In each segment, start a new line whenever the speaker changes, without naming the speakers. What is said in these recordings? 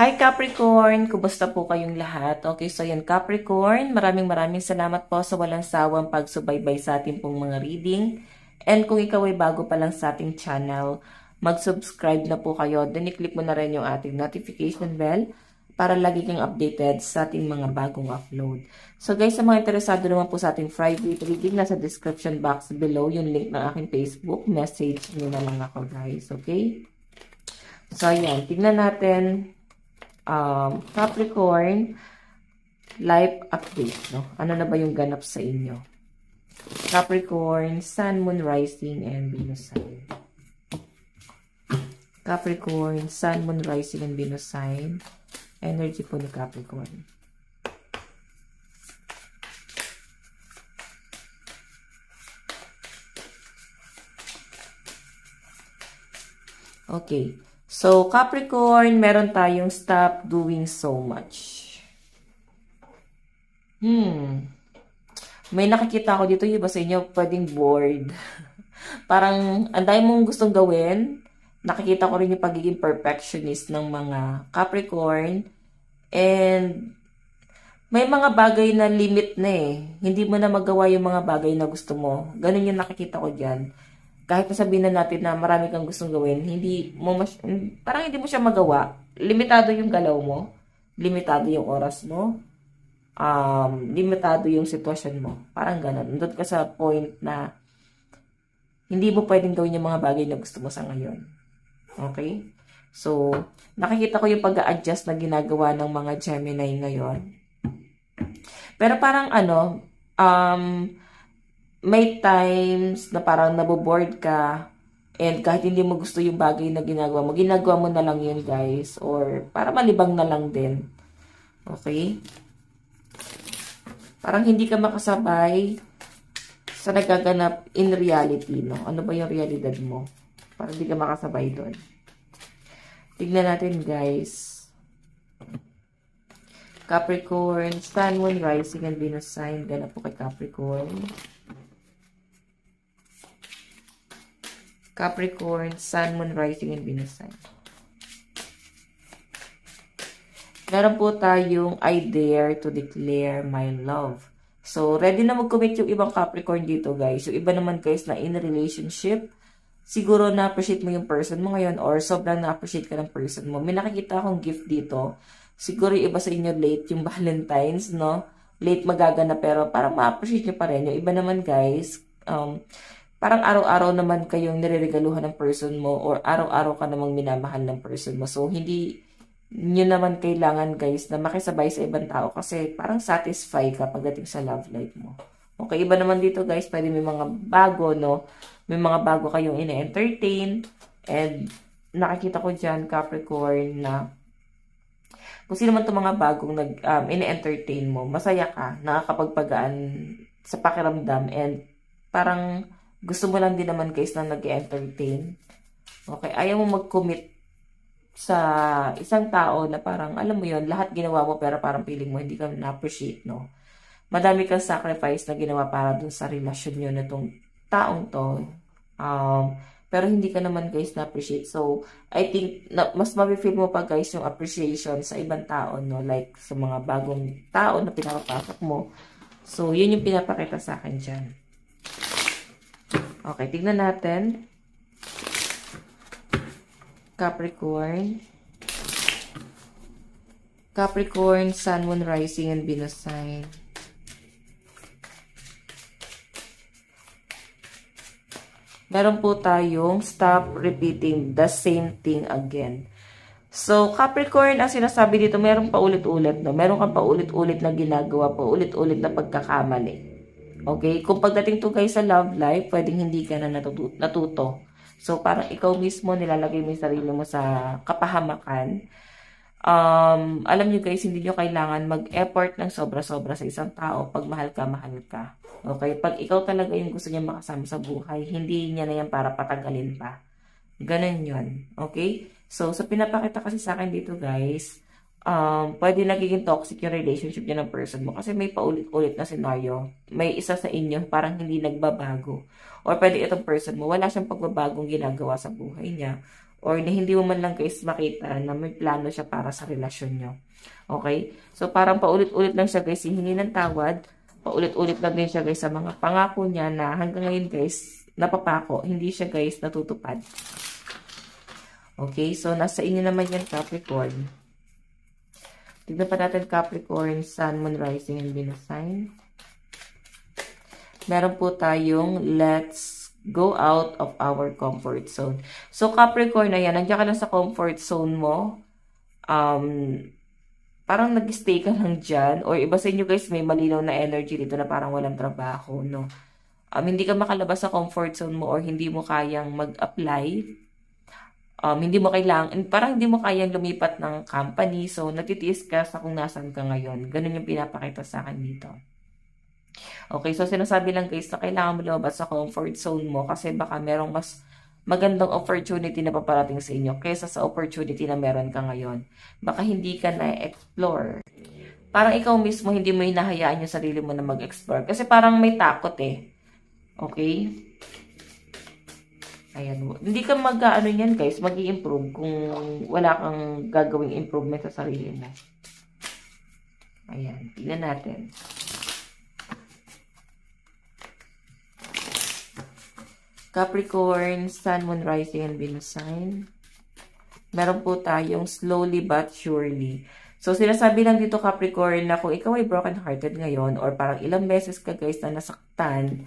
Hi Capricorn! Kumusta po kayong lahat? Okay, so yan Capricorn, maraming salamat po sa walang sawang pagsubaybay sa ating pong mga reading. And kung ikaw ay bago pa lang sa ating channel, mag-subscribe na po kayo. Then i-click mo na rin yung ating notification bell para lagi kang updated sa ating mga bagong upload. So guys, sa mga interesado naman po sa ating private reading, nasa description box below yung link ng aking Facebook. Message nyo na lang ako guys, okay? So yan, tignan natin Capricorn life update, no? Ano na ba yung ganap sa inyo? Capricorn, Sun, Moon, Rising, and Venus sign. Capricorn, Sun, Moon, Rising, and Venus sign. Energy po ni Capricorn. Okay. So, Capricorn, meron tayong stop doing so much. May nakikita ako dito, yung iba sa inyo, pwedeng bored. Parang, ang dami mong gustong gawin. Nakikita ko rin yung pagiging perfectionist ng mga Capricorn. And, may mga bagay na limit na eh. Hindi mo na magawa yung mga bagay na gusto mo. Ganun yung nakikita ko dyan. Kahit sabihin na natin na marami kang gustong gawin, parang hindi mo siya magawa. Limitado yung galaw mo. Limitado yung oras mo. Limitado yung sitwasyon mo. Parang ganun. Nandun ka sa point na hindi mo pwedeng gawin yung mga bagay na gusto mo sa ngayon. Okay? So, nakikita ko yung pag-a-adjust na ginagawa ng mga Gemini ngayon. Pero parang may times na parang naboboard ka and kahit hindi mo gusto yung bagay na ginagawa mo na lang yun guys, or para malibang na lang din. Okay? Parang hindi ka makasabay sa nagaganap in reality, no? Ano ba yung realidad mo? Parang hindi ka makasabay doon. Tignan natin guys. Capricorn, Sun, Moon, Rising, and Venus sign. Ganap po kay Capricorn. Capricorn, Sun, Moon, Rising, and Venus sign. Meron po tayong I dare to declare my love. So, ready na mag-commit yung ibang Capricorn dito, guys. Yung iba naman, guys, na in a relationship, siguro na-appreciate mo yung person mo ngayon or sobrang na-appreciate ka ng person mo. May nakikita akong gift dito. Siguro yung iba sa inyo late yung Valentine's, no? Late magagana pero parang ma-appreciate nyo pa rin. Yung iba naman, guys, parang araw-araw naman kayong nireregaluhan ng person mo or araw-araw ka namang minamahal ng person mo. So, hindi nyo naman kailangan, guys, na makisabay sa ibang tao kasi parang satisfy ka pagdating sa love life mo. Okay, iba naman dito, guys, pwede may mga bago, no? May mga bago kayong ine-entertain. And nakikita ko dyan, Capricorn, na kung sino man itong mga bagong ine-entertain mo, masaya ka, nakakapagpagaan sa pakiramdam, and parang gusto mo lang din naman guys na nag-entertain. Okay, ayaw mo mag-commit sa isang tao na parang, alam mo yon lahat ginawa mo pero parang feeling mo hindi ka na-appreciate, no? Madami kang sacrifice na ginawa para dun sa relasyon nyo na itong taong to. Pero hindi ka naman guys na-appreciate. So, I think mas ma-feel mo pa guys yung appreciation sa ibang tao, no? Like sa mga bagong tao na pinapapasok mo. So, yun yung pinapakita sa akin dyan. Okay, tignan natin. Capricorn. Capricorn, Sun, Moon, Rising, and Venus sign. Meron po tayong stop repeating the same thing again. So, Capricorn, ang sinasabi dito, meron pa ulit-ulit, no? Meron kang pa ulit-ulit na ginagawa, pa ulit-ulit na pagkakamali. Okay? Kung pagdating to guys sa love life, pwedeng hindi ka na natuto. So, parang ikaw mismo nilalagay mo yung sarili mo sa kapahamakan. Alam nyo guys, hindi nyo kailangan mag-effort ng sobra-sobra sa isang tao pag mahal ka. Okay? Pag ikaw talaga yung gusto niya makasama sa buhay, hindi niya na yan para patagalin pa. Ganun yun. Okay? So, sa pinapakita kasi sa akin dito guys, pwede nagiging toxic yung relationship niya ng person mo kasi may paulit-ulit na scenario. May isa sa inyo parang hindi nagbabago. Or pwede itong person mo, wala siyang pagbabagong ginagawa sa buhay niya. or na hindi mo man lang guys makita na may plano siya para sa relasyon nyo. Okay? So, parang paulit-ulit lang siya guys hihingi ng tawad. Paulit-ulit lang din siya guys sa mga pangako niya na hanggang ngayon guys, napapako. Hindi siya guys natutupad. Okay? So, nasa inyo naman yan Capricorn. Tignan pa natin Capricorn, Sun, Moon, Rising, and Venus sign. Meron po tayong let's go out of our comfort zone. So, Capricorn, ayan, nandiyan ka na sa comfort zone mo. Parang nag-stay ka lang dyan. Or iba sa inyo guys, may malinaw na energy dito na parang walang trabaho, no? Hindi ka makalabas sa comfort zone mo or hindi mo kayang mag-apply. Hindi mo parang hindi mo kayang lumipat ng company. So, natitiis ka sa kung nasan ka ngayon. Ganun yung pinapakita sa akin dito. Okay, so sinasabi lang guys na kailangan mo lumabas sa comfort zone mo kasi baka merong mas magandang opportunity na paparating sa inyo kaysa sa opportunity na meron ka ngayon. Baka hindi ka na-explore. Parang ikaw mismo hindi mo hinahayaan yung sarili mo na mag-explore kasi parang may takot eh. Okay? Ayan. Hindi ka yan guys, mag-i-improve kung wala kang gagawing improvement sa sarili mo. Ayan, tingnan natin. Capricorn, Sun, Moon, Rising, and Venus sign. Meron po tayong slowly but surely. So, sinasabi lang dito Capricorn na kung ikaw ay broken-hearted ngayon or parang ilang beses ka guys na nasaktan,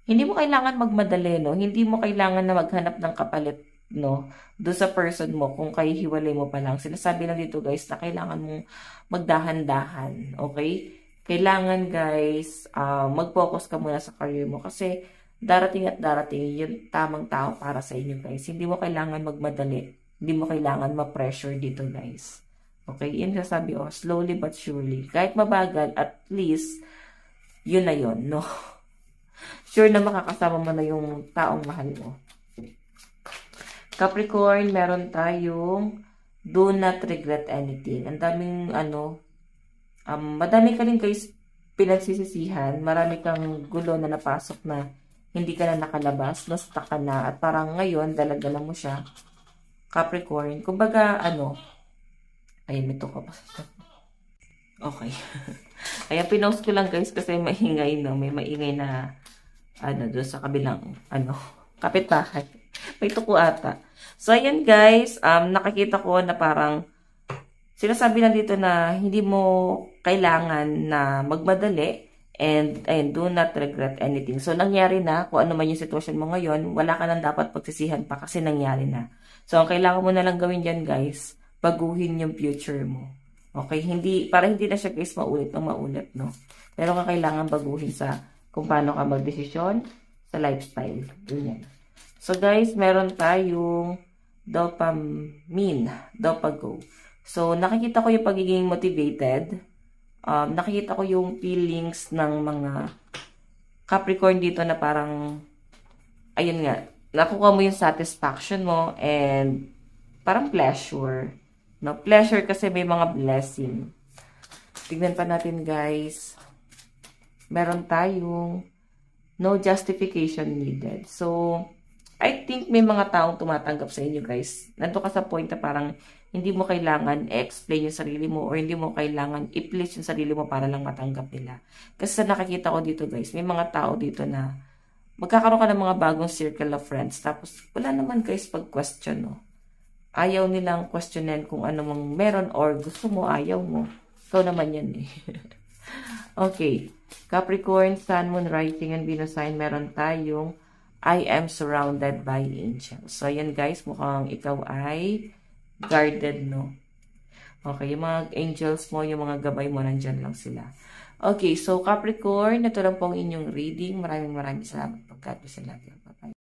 hindi mo kailangan magmadali, no? Hindi mo kailangan na maghanap ng kapalit, no? Doon sa person mo kung kayo hiwalay mo pa lang. Sinasabi lang dito guys na kailangan mong magdahan-dahan, okay? Kailangan guys, mag-focus ka muna sa career mo kasi darating at darating yung tamang tao para sa inyo guys. Hindi mo kailangan magmadali. Hindi mo kailangan ma-pressure dito guys. Okay? Yun sasabi, slowly but surely. Kahit mabagal, at least, yun na yun, no? Sure na makakasama mo na yung taong mahal mo. Capricorn, meron tayong do not regret anything. Ang daming, madami ka rin guys pinagsisisihan. Marami kang gulo na napasok na hindi ka na nakalabas, na-stuck ka na, at parang ngayon, dala-dala mo siya. Capricorn, kumbaga, ayun, may tuka pa. Okay. Ayan, pinost ko lang guys, kasi maingay, no? May maingay na, doon sa kabilang, kapitbahay. May tuko ata. So, ayan guys, nakikita ko na parang, sinasabi lang dito na, hindi mo kailangan na magmadali, and do not regret anything. So, nangyari na, kung ano man yung sitwasyon mo ngayon, wala ka nang dapat pagsisihan pa kasi nangyari na. So, ang kailangan mo na lang gawin dyan, guys, baguhin yung future mo. Okay? Para hindi na siya, guys, maulit, no? Pero kailangan baguhin sa kung paano ka magdesisyon sa lifestyle. Ganyan. So, guys, meron tayong Dopago. So, nakikita ko yung pagiging motivated. Nakikita ko yung feelings ng mga Capricorn dito na parang, ayun nga, nakuha mo yung satisfaction mo and parang pleasure. No? Pleasure kasi may mga blessing. Tignan pa natin guys. Meron tayong no justification needed. So, I think may mga taong tumatanggap sa inyo guys. Nandito ka sa point na parang hindi mo kailangan i-explain yung sarili mo or hindi mo kailangan i-please yung sarili mo para lang matanggap nila. Kasi sa nakikita ko dito guys, may mga tao dito na magkakaroon ka ng mga bagong circle of friends. Tapos wala naman guys pag-question, no? Ayaw nilang questionin kung ano mang meron or gusto mo, ayaw mo. Ikaw naman yan eh. Okay. Capricorn, Sun, Moon, Rising, and Venus sign, meron tayong I am surrounded by angels. So, yan guys, mukhang ikaw ay guarded, no? Okay, yung mga angels mo, yung mga gabay mo, nandyan lang sila. Okay, so Capricorn, ito lang po ang inyong reading. Maraming salamat. God bless you. Bye-bye.